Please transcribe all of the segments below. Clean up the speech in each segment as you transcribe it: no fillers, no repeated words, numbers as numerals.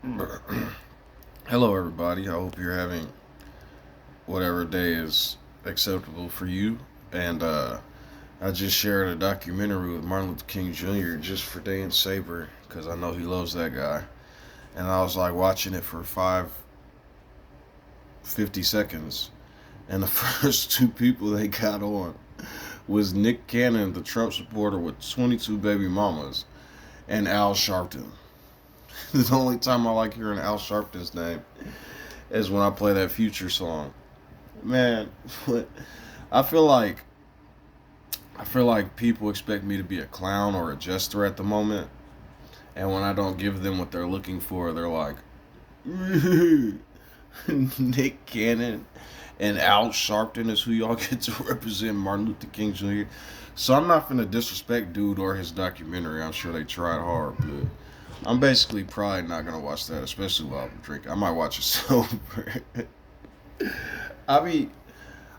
Hello, everybody. I hope you're having whatever day is acceptable for you. And I just shared a documentary with Martin Luther King Jr. just for Day and Saber because I know he loves that guy. And I was like watching it for 50 seconds. And the first two people they got on was Nick Cannon, the Trump supporter with 22 baby mamas, and Al Sharpton. The only time I like hearing Al Sharpton's name is when I play that Future song. Man, I feel like I feel like people expect me to be a clown or a jester at the moment, and when I don't give them what they're looking for, they're like, Nick Cannon and Al Sharpton is who y'all get to represent Martin Luther King Jr. So I'm not gonna disrespect dude or his documentary. I'm sure they tried hard, but I'm basically probably not gonna watch that, especially while I'm drinking. I might watch it sober. I mean,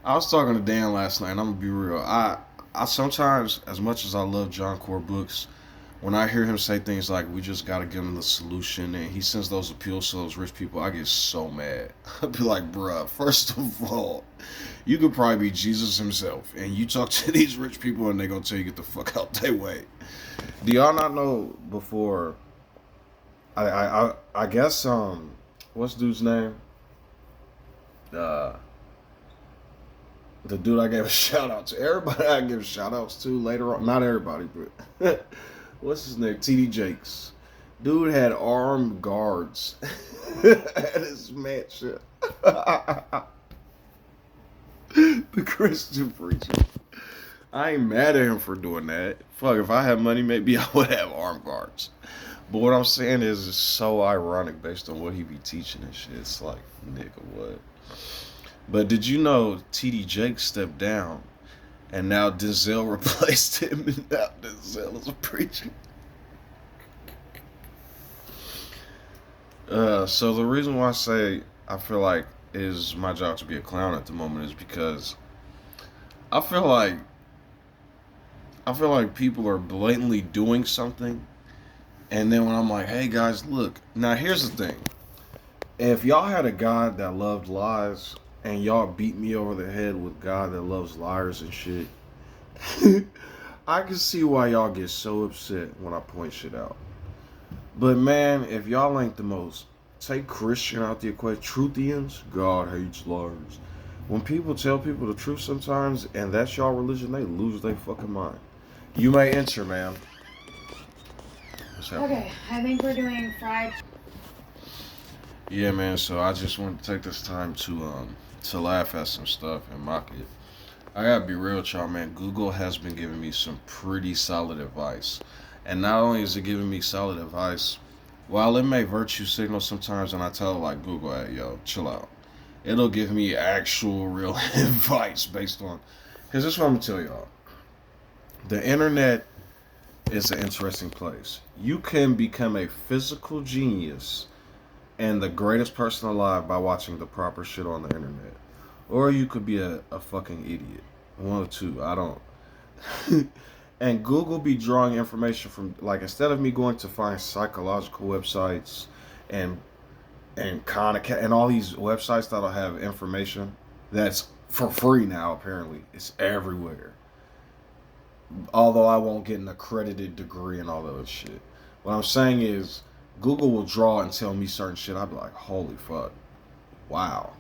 I was talking to Dan last night, and I'm gonna be real. I sometimes, as much as I love John Core books, when I hear him say things like "we just gotta give him the solution," and he sends those appeals to those rich people, I get so mad. I'd be like, "Bruh, first of all, you could probably be Jesus himself, and you talk to these rich people, and they gonna tell you get the fuck out their way." Do y'all not know before? I guess what's dude's name? Uh, the dude I gave a shout out to. Everybody I give shout outs to later on. Not everybody, but what's his name? TD Jakes. Dude had armed guards at his mansion. The Christian preacher. I ain't mad at him for doing that. Fuck, if I had money, maybe I would have armed guards. But what I'm saying is, it's so ironic based on what he be teaching and shit. It's like, nigga, what? But did you know TD Jakes stepped down and now Denzel replaced him, and now Denzel is a preacher? So the reason why I say I feel like it is my job to be a clown at the moment is because I feel like I feel like people are blatantly doing something, and then when I'm like, hey guys, look, now here's the thing. If y'all had a God that loved lies and y'all beat me over the head with God that loves liars and shit, I can see why y'all get so upset when I point shit out. But man, if y'all ain't the most, take Christian out the equation, truthians, God hates liars. When people tell people the truth sometimes, and that's y'all religion, they lose their fucking mind. You may enter, ma'am. What's happening? Okay, I think we're doing fried. Yeah, man. So I just want to take this time to laugh at some stuff and mock it. I gotta be real with y'all, man. Google has been giving me some pretty solid advice, and not only is it giving me solid advice, while it may virtue signal sometimes, and I tell like Google, hey, yo, chill out. It'll give me actual real advice based on, because this is what I'm gonna tell y'all. The internet is an interesting place. You can become a physical genius and the greatest person alive by watching the proper shit on the internet. Or you could be a fucking idiot. One or two. I don't. And Google be drawing information from, like, instead of me going to find psychological websites and Khan and all these websites that'll have information that's for free now, apparently. It's everywhere. Although I won't get an accredited degree and all that other shit. What I'm saying is Google will draw and tell me certain shit. I'd be like, holy fuck. Wow.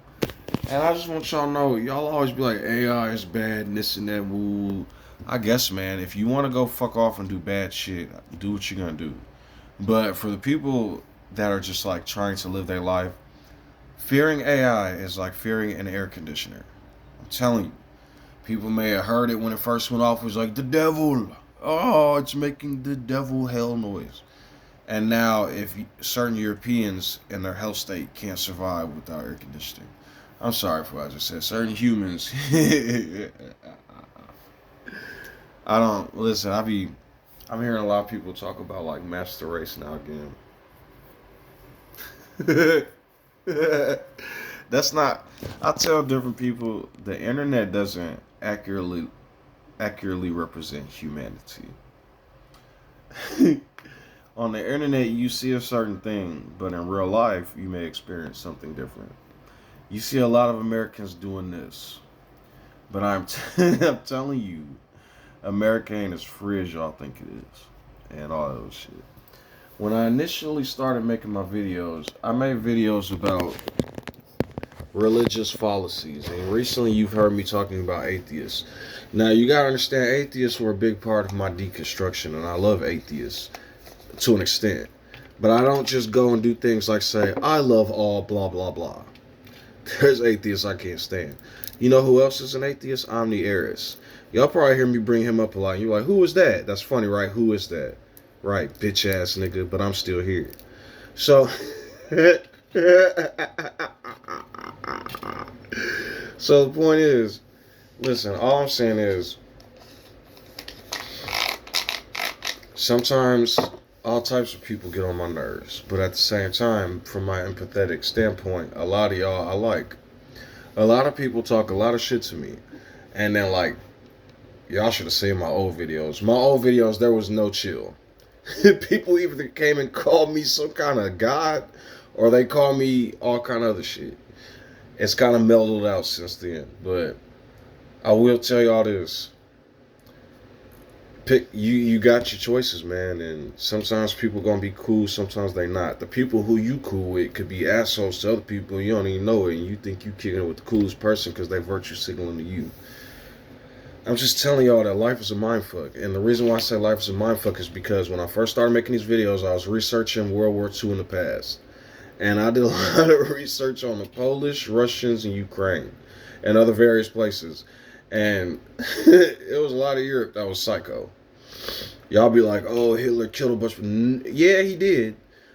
And I just want y'all to know, y'all always be like, AI is bad and this and that, woo. I guess, man, if you want to go fuck off and do bad shit, do what you're going to do. But for the people that are just like trying to live their life, fearing AI is like fearing an air conditioner. I'm telling you. People may have heard it when it first went off. It was like, the devil. Oh, it's making the devil hell noise. And now, if certain Europeans in their health state can't survive without air conditioning. I'm sorry for what I just said. Certain humans. I don't listen. I'm hearing a lot of people talk about like master race now again. That's not. I tell different people the internet doesn't accurately represent humanity. On the internet, you see a certain thing, but in real life, you may experience something different. You see a lot of Americans doing this, but I'm telling you, America ain't as free as y'all think it is, and all that shit. When I initially started making my videos, I made videos about religious fallacies, and recently you've heard me talking about atheists. Now you gotta understand, atheists were a big part of my deconstruction, and I love atheists to an extent. But I don't just go and do things like say, I love all blah blah blah. There's atheists I can't stand. You know who else is an atheist? Omni Eris. Y'all probably hear me bring him up a lot. You're like, who is that? That's funny, right? Who is that? Right, bitch ass nigga, but I'm still here. So so the point is, listen, all I'm saying is sometimes all types of people get on my nerves, but at the same time, from my empathetic standpoint, a lot of y'all I like. A lot of people talk a lot of shit to me, and then like, y'all should have seen my old videos. My old videos, there was no chill. People either came and called me some kind of god, or they called me all kind of other shit. It's kind of mellowed out since then, but I will tell y'all this: pick you got your choices, man, and sometimes people gonna be cool, sometimes they not. The people who you cool with could be assholes to other people, and you don't even know it, and you think you kicking it with the coolest person because they virtue signaling to you. I'm just telling y'all that life is a mindfuck, and the reason why I say life is a mindfuck is because when I first started making these videos, I was researching World War II in the past, and I did a lot of research on the Polish, Russians, and Ukraine, and other various places. And it was a lot of Europe that was psycho. Y'all be like, oh, Hitler killed a bunch of... Yeah, he did.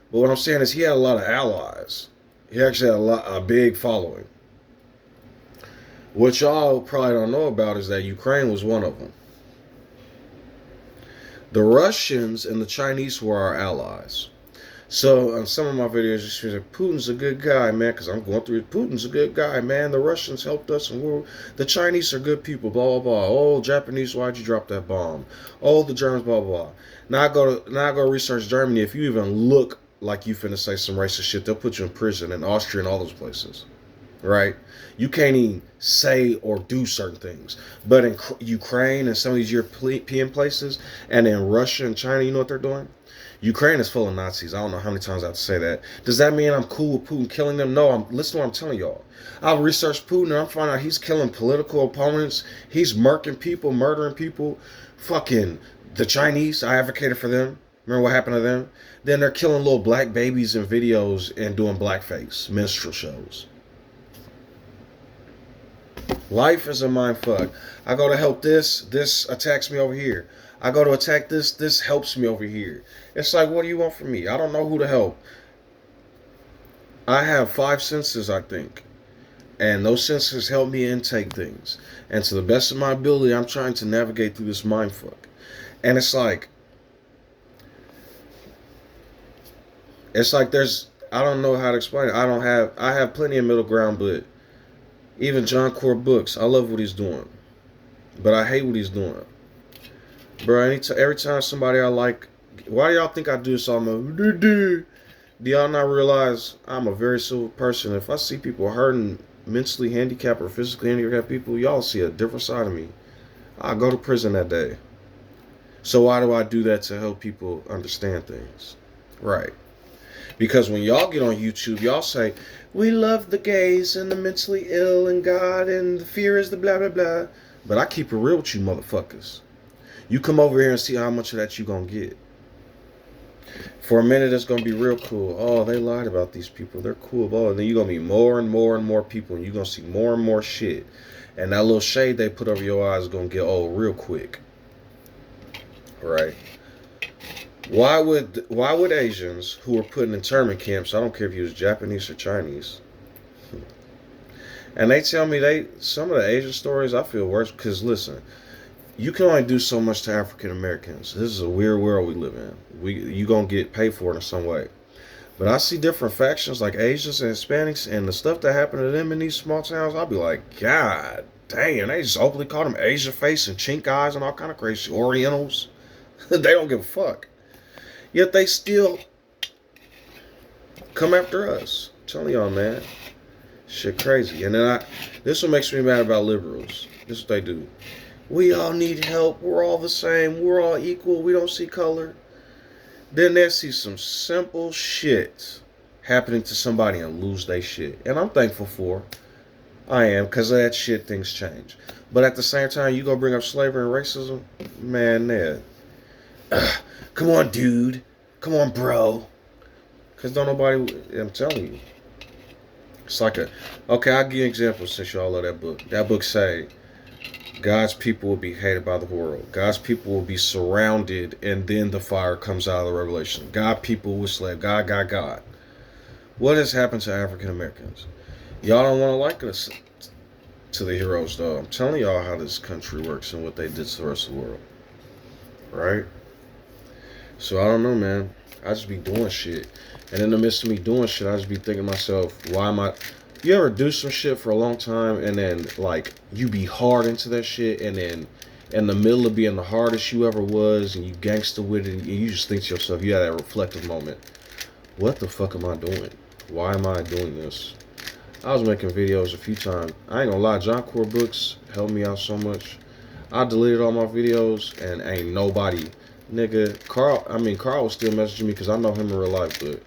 But what I'm saying is he had a lot of allies. He actually had a big following. What y'all probably don't know about is that Ukraine was one of them. The Russians and the Chinese were our allies. So on some of my videos, you see like, Putin's a good guy, man, because I'm going through it. Putin's a good guy, man. The Russians helped us, and the Chinese are good people, blah, blah, blah. Oh, Japanese, why'd you drop that bomb? Oh, the Germans, blah, blah, blah. Now I go research Germany. If you even look like you finna say some racist shit, they'll put you in prison, in Austria and all those places, right? You can't even say or do certain things. But in Ukraine and some of these European places, and in Russia and China, you know what they're doing? Ukraine is full of Nazis. I don't know how many times I have to say that. Does that mean I'm cool with Putin killing them? No, listen to what I'm telling y'all. I've researched Putin and I'm finding out he's killing political opponents. He's murking people, murdering people. Fucking the Chinese, I advocated for them. Remember what happened to them? Then they're killing little black babies in videos and doing blackface, minstrel shows. Life is a mindfuck. I go to help this attacks me over here. I go to attack this helps me over here. It's like, what do you want from me? I don't know who to help. I have 5 senses, I think. And those senses help me intake things. And to the best of my ability, I'm trying to navigate through this mindfuck. And it's like there's, I don't know how to explain it. I have plenty of middle ground, but even John Core Books, I love what he's doing. But I hate what he's doing. Bro, every time somebody I like, why do y'all think I do this all do y'all not realize I'm a very civil person? If I see people hurting mentally handicapped or physically handicapped people, y'all see a different side of me. I go to prison that day. So why do I do that? To help people understand things. Right. Because when y'all get on YouTube, y'all say, we love the gays and the mentally ill and God and the fear is the blah, blah, blah. But I keep it real with you motherfuckers. You come over here and see how much of that you gonna get. For a minute, it's gonna be real cool. Oh, they lied about these people. They're cool. Oh, and then you're gonna meet more and more and more people, and you're gonna see more and more shit. And that little shade they put over your eyes is gonna get old real quick. Right? Why would Asians who were put in internment camps, I don't care if you was Japanese or Chinese, and they tell me some of the Asian stories I feel worse because listen, you can only do so much to African Americans. This is a weird world we live in. You gonna get paid for it in some way. But I see different factions like Asians and Hispanics, and the stuff that happened to them in these small towns, I'll be like, God damn, they just openly call them Asian face and chink eyes and all kind of crazy Orientals. They don't give a fuck. Yet they still come after us. I'm telling y'all, man. Shit crazy. And then this what makes me mad about liberals. This is what they do. We all need help. We're all the same. We're all equal. We don't see color. Then they see some simple shit happening to somebody and lose their shit. And I'm thankful for. I am, because of that shit, things change. But at the same time, you go bring up slavery and racism, man, come on, dude. Come on, bro. Because don't nobody, I'm telling you. It's like okay, I'll give you an example since y'all love that book. That book say, God's people will be hated by the world. God's people will be surrounded, and then the fire comes out of the revelation. God people will slave. God. What has happened to African Americans? Y'all don't want to like us to the heroes, though. I'm telling y'all how this country works and what they did to the rest of the world. Right? So I don't know, man. I just be doing shit. And in the midst of me doing shit, I just be thinking to myself, why am I... You ever do some shit for a long time and then, like, you be hard into that shit and then in the middle of being the hardest you ever was and you gangster with it and you just think to yourself, you had that reflective moment. What the fuck am I doing? Why am I doing this? I was making videos a few times. I ain't gonna lie, John Core books helped me out so much. I deleted all my videos and ain't nobody... Nigga, Carl was still messaging me because I know him in real life, but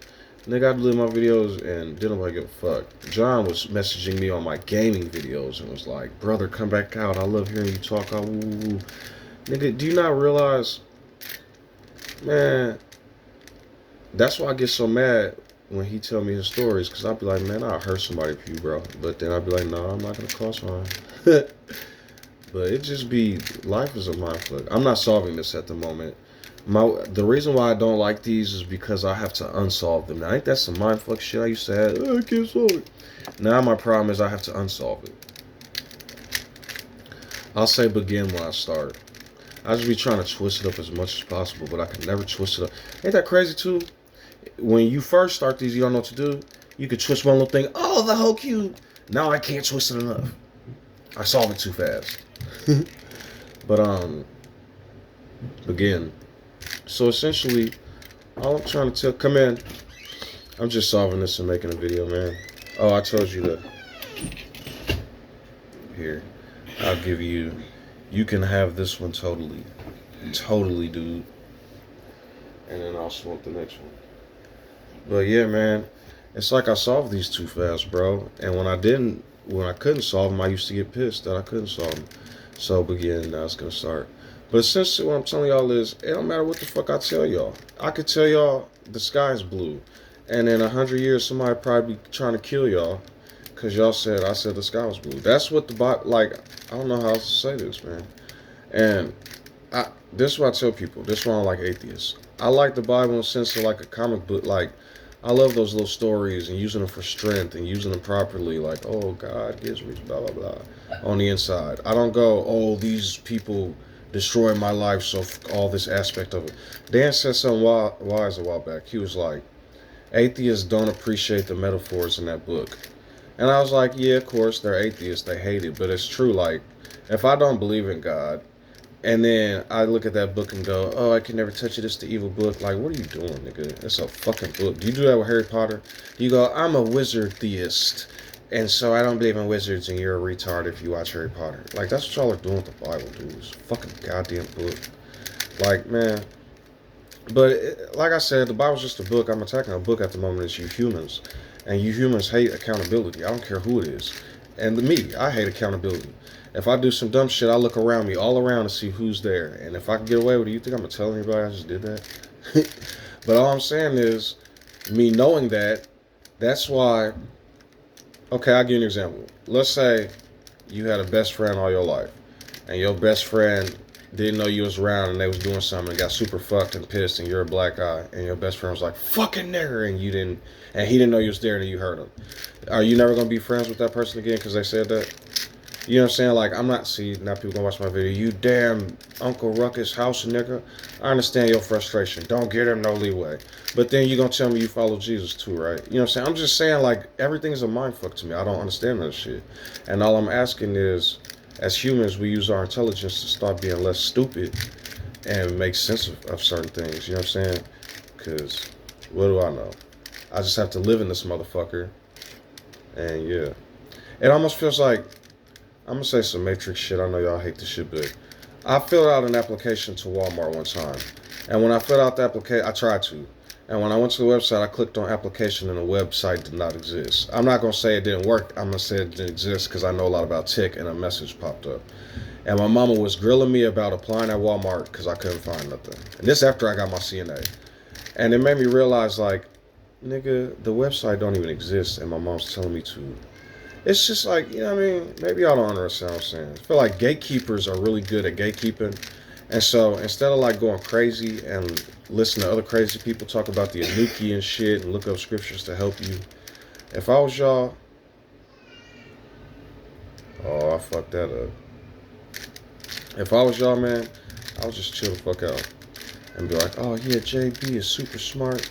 nigga, I deleted my videos and didn't nobody give a fuck. John was messaging me on my gaming videos and was like, brother, come back out. I love hearing you talk. Nigga, do you not realize, man, that's why I get so mad when he tell me his stories, because I'll be like, man, I'll hurt somebody for you, bro. But then I'll be like, no, I'm not going to cross harm. But it just be, life is a mindfuck. I'm not solving this at the moment. The reason why I don't like these is because I have to unsolve them. Now, ain't that some mindfuck shit I used to have? Oh, I can't solve it. Now my problem is I have to unsolve it. I'll say begin when I start. I just be trying to twist it up as much as possible, but I can never twist it up. Ain't that crazy too? When you first start these, you don't know what to do. You could twist one little thing. Oh, the whole cube. Now I can't twist it enough. I solve it too fast. But begin. So essentially, all I'm trying to come in. I'm just solving this and making a video, man. Oh, I told you that. Here, I'll give you. You can have this one totally, dude. And then I'll smoke the next one. But yeah, man, it's like I solved these too fast, bro. And when I couldn't solve them, I used to get pissed that I couldn't solve them. So begin. Now it's gonna start. But essentially what I'm telling y'all is, it don't matter what the fuck I tell y'all. I could tell y'all the sky's blue. And in 100 years, somebody probably be trying to kill y'all. Because I said the sky was blue. That's what the Bible, like, I don't know how else to say this, man. And this is what I tell people. This is why I don't like atheists. I like the Bible in the sense of like a comic book. Like, I love those little stories and using them for strength and using them properly. Like, oh, God gives me blah, blah, blah. On the inside. I don't go, oh, these people destroyed my life, so all this aspect of it. Dan said something wise a while back. He was like, atheists don't appreciate the metaphors in that book. And I was like, yeah, of course, they're atheists. They hate it. But it's true. Like, if I don't believe in God, and then I look at that book and go, oh, I can never touch it. It's the evil book. Like, what are you doing, nigga? It's a fucking book. Do you do that with Harry Potter? You go, I'm a wizard theist. And so I don't believe in wizards, and you're a retard if you watch Harry Potter. Like, that's what y'all are doing with the Bible, dude. It's a fucking goddamn book. Like, man. But, like I said, the Bible's just a book. I'm attacking a book at the moment. It's you humans. And you humans hate accountability. I don't care who it is. And me, I hate accountability. If I do some dumb shit, I look around me, all around, to see who's there. And if I can get away with it, you think I'm going to tell anybody I just did that? But all I'm saying is, me knowing that, that's why... Okay, I'll give you an example. Let's say you had a best friend all your life, and your best friend didn't know you was around, and they was doing something and got super fucked and pissed, and you're a black guy, and your best friend was like, fucking nigger, and he didn't know you was there, and you heard him. Are you never going to be friends with that person again because they said that? You know what I'm saying? Like, I'm not, see, now people gonna watch my video. You damn Uncle Ruckus house nigga. I understand your frustration. Don't give him no leeway. But then you gonna tell me you follow Jesus too, right? You know what I'm saying? I'm just saying, like, everything's a mindfuck to me. I don't understand that shit. And all I'm asking is, as humans, we use our intelligence to start being less stupid and make sense of certain things. You know what I'm saying? because what do I know? I just have to live in this motherfucker. And yeah. It almost feels like, I'm going to say some Matrix shit. I know y'all hate this shit, but I filled out an application to Walmart one time. And when I filled out the application, I tried to. And when I went to the website, I clicked on application and the website did not exist. I'm not going to say it didn't work. I'm going to say it didn't exist because I know a lot about tech, and a message popped up. And my mama was grilling me about applying at Walmart because I couldn't find nothing. And this after I got my CNA. And it made me realize, like, nigga, the website don't even exist, and my mom's telling me to. It's just like, you know what I mean? Maybe y'all don't understand what I'm saying. I feel like gatekeepers are really good at gatekeeping. And so instead of like going crazy and listen to other crazy people talk about the Anuki and shit and look up scriptures to help you, if I was y'all, oh, I fucked that up. If I was y'all, man, I would just chill the fuck out and be like, oh yeah, JB is super smart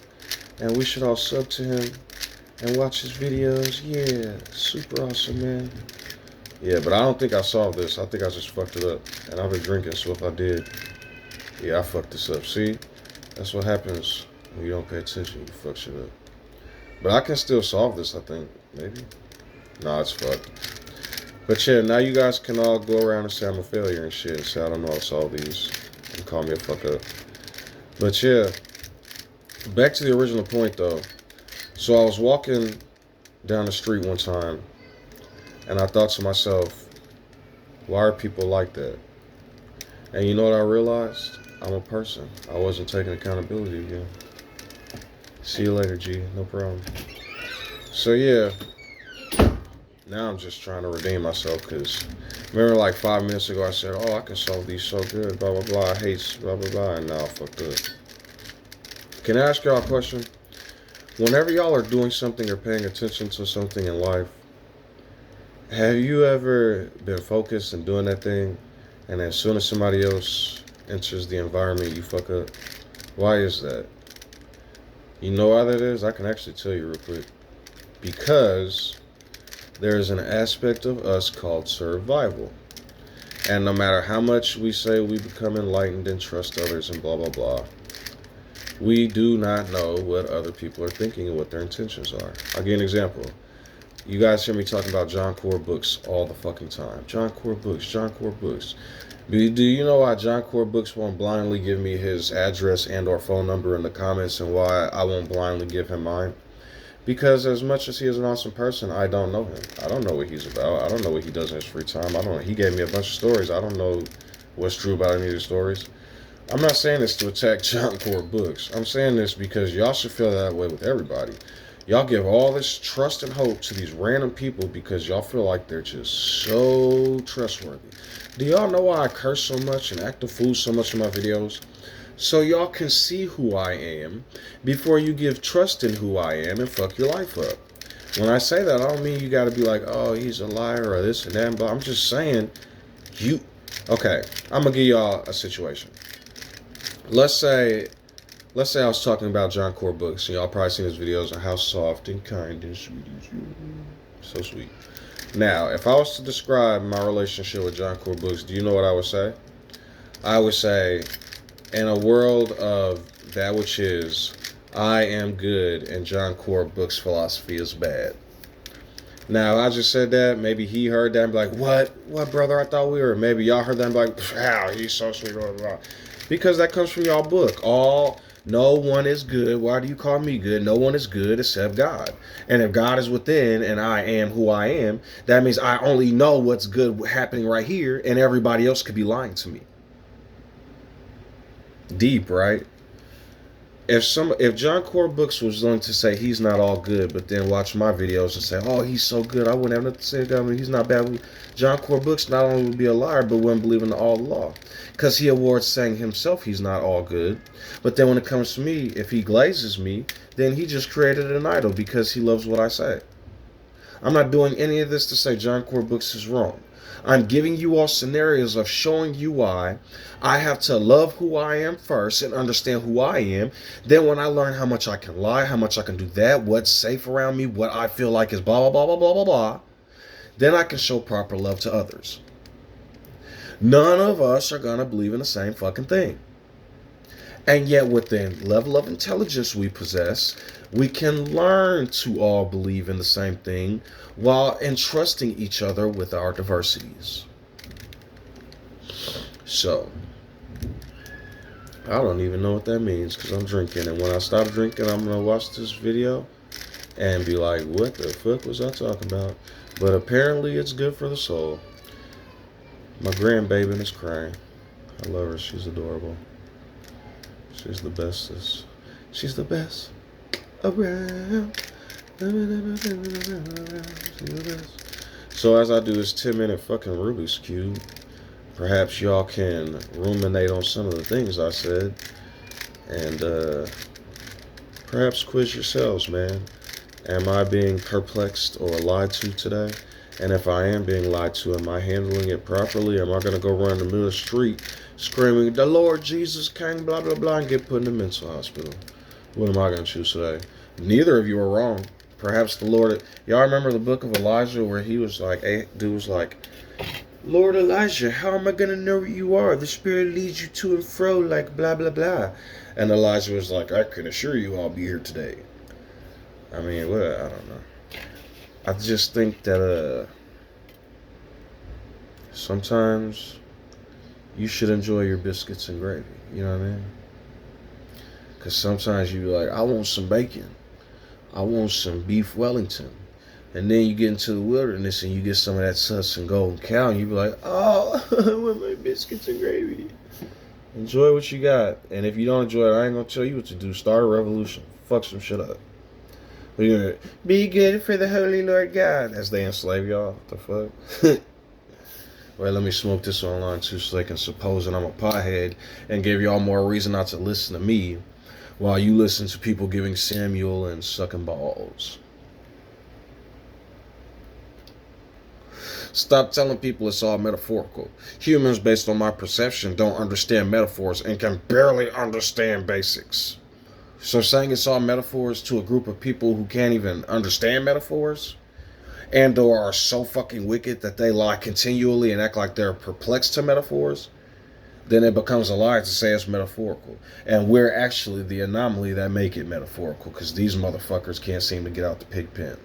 and we should all sub to him and watch his videos. Yeah, super awesome, man. Yeah, but I don't think I solved this. I think I just fucked it up. And I've been drinking, so if I did, yeah, I fucked this up. See? That's what happens when you don't pay attention. You fuck shit up. But I can still solve this, I think. Maybe? Nah, it's fucked. But yeah, now you guys can all go around and say I'm a failure and shit and say I don't know how to solve these and call me a fuck up. But yeah, back to the original point though. So I was walking down the street one time and I thought to myself, why are people like that? And you know what I realized? I'm a person. I wasn't taking accountability again. See you later, G. No problem. So yeah, now I'm just trying to redeem myself because remember like 5 minutes ago I said, oh, I can solve these so good, blah, blah, blah, I hate blah, blah, blah, and now I fucked up. Can I ask y'all a question? Whenever y'all are doing something or paying attention to something in life, have you ever been focused and doing that thing, and as soon as somebody else enters the environment, you fuck up? Why is that? You know why that is? I can actually tell you real quick. Because there is an aspect of us called survival. And no matter how much we say we become enlightened and trust others and blah, blah, blah, we do not know what other people are thinking and what their intentions are. I'll give you an example. You guys hear me talking about John Core books all the fucking time. John Core books, John Core books. Do you know why John Core books won't blindly give me his address and or phone number in the comments, and why I won't blindly give him mine? Because as much as he is an awesome person, I don't know him. I don't know what he's about. I don't know what he does in his free time. I don't know. He gave me a bunch of stories. I don't know what's true about any of the stories. I'm not saying this to attack John Core books. I'm saying this because y'all should feel that way with everybody. Y'all give all this trust and hope to these random people because y'all feel like they're just so trustworthy. Do y'all know why I curse so much and act a fool so much in my videos? So y'all can see who I am before you give trust in who I am and fuck your life up. When I say that, I don't mean you gotta be like, oh, he's a liar or this and that, but I'm just saying, okay, I'm gonna give y'all a situation. Let's say I was talking about John Core books, and y'all probably seen his videos on how soft and kind and sweet is you. So sweet. Now, if I was to describe my relationship with John Core books, do you know what I would say? I would say, in a world of that which is, I am good, and John Core books' philosophy is bad. Now, I just said that, maybe he heard that and be like, what brother, I thought we were, maybe y'all heard that and be like, wow, he's so sweet, blah, blah, blah. Because that comes from y'all book. No one is good. Why do you call me good? No one is good except God. And if God is within and I am who I am, that means I only know what's good happening right here, and everybody else could be lying to me. Deep, right? If John Core books was willing to say he's not all good, but then watch my videos and say, oh, he's so good, I wouldn't have nothing to say about him, he's not bad. John Core books not only would be a liar, but wouldn't believe in all the law. Because he awards saying himself he's not all good. But then when it comes to me, if he glazes me, then he just created an idol because he loves what I say. I'm not doing any of this to say John Core books is wrong. I'm giving you all scenarios of showing you why I have to love who I am first and understand who I am. Then when I learn how much I can lie, how much I can do that, what's safe around me, what I feel like is blah, blah, blah, blah, blah, blah, blah, then I can show proper love to others. None of us are going to believe in the same fucking thing. And yet, with the level of intelligence we possess, we can learn to all believe in the same thing while entrusting each other with our diversities. So, I don't even know what that means because I'm drinking. And when I stop drinking, I'm going to watch this video and be like, what the fuck was I talking about? But apparently, it's good for the soul. My grandbaby is crying. I love her. She's adorable. She's the bestest. She's the best around. She's the best. So as I do this 10-minute fucking Rubik's Cube, perhaps y'all can ruminate on some of the things I said and perhaps quiz yourselves, man. Am I being perplexed or lied to today? And if I am being lied to, am I handling it properly? Am I going to go run in the middle of the street screaming, the Lord Jesus came, blah, blah, blah, and get put in the mental hospital? What am I going to choose today? Neither of you are wrong. Perhaps the Lord... Y'all remember the book of Elijah where he was like... Dude was like, Lord Elijah, how am I going to know who you are? The Spirit leads you to and fro like blah, blah, blah. And Elijah was like, I can assure you I'll be here today. I mean, what? I don't know. I just think that sometimes you should enjoy your biscuits and gravy. You know what I mean? Because sometimes you be like, I want some bacon. I want some beef Wellington. And then you get into the wilderness and you get some of that sus and golden cow and you be like, oh, I want my biscuits and gravy. Enjoy what you got. And if you don't enjoy it, I ain't going to tell you what to do. Start a revolution. Fuck some shit up. Be good for the Holy Lord God as they enslave y'all. What the fuck? Well, let me smoke this online too so they can suppose that I'm a pothead and give y'all more reason not to listen to me while you listen to people giving Samuel and sucking balls. Stop telling people it's all metaphorical. Humans, based on my perception, don't understand metaphors and can barely understand basics. So saying it's all metaphors to a group of people who can't even understand metaphors and or are so fucking wicked that they lie continually and act like they're perplexed to metaphors, then it becomes a lie to say it's metaphorical. And we're actually the anomaly that make it metaphorical because these motherfuckers can't seem to get out the pig pen.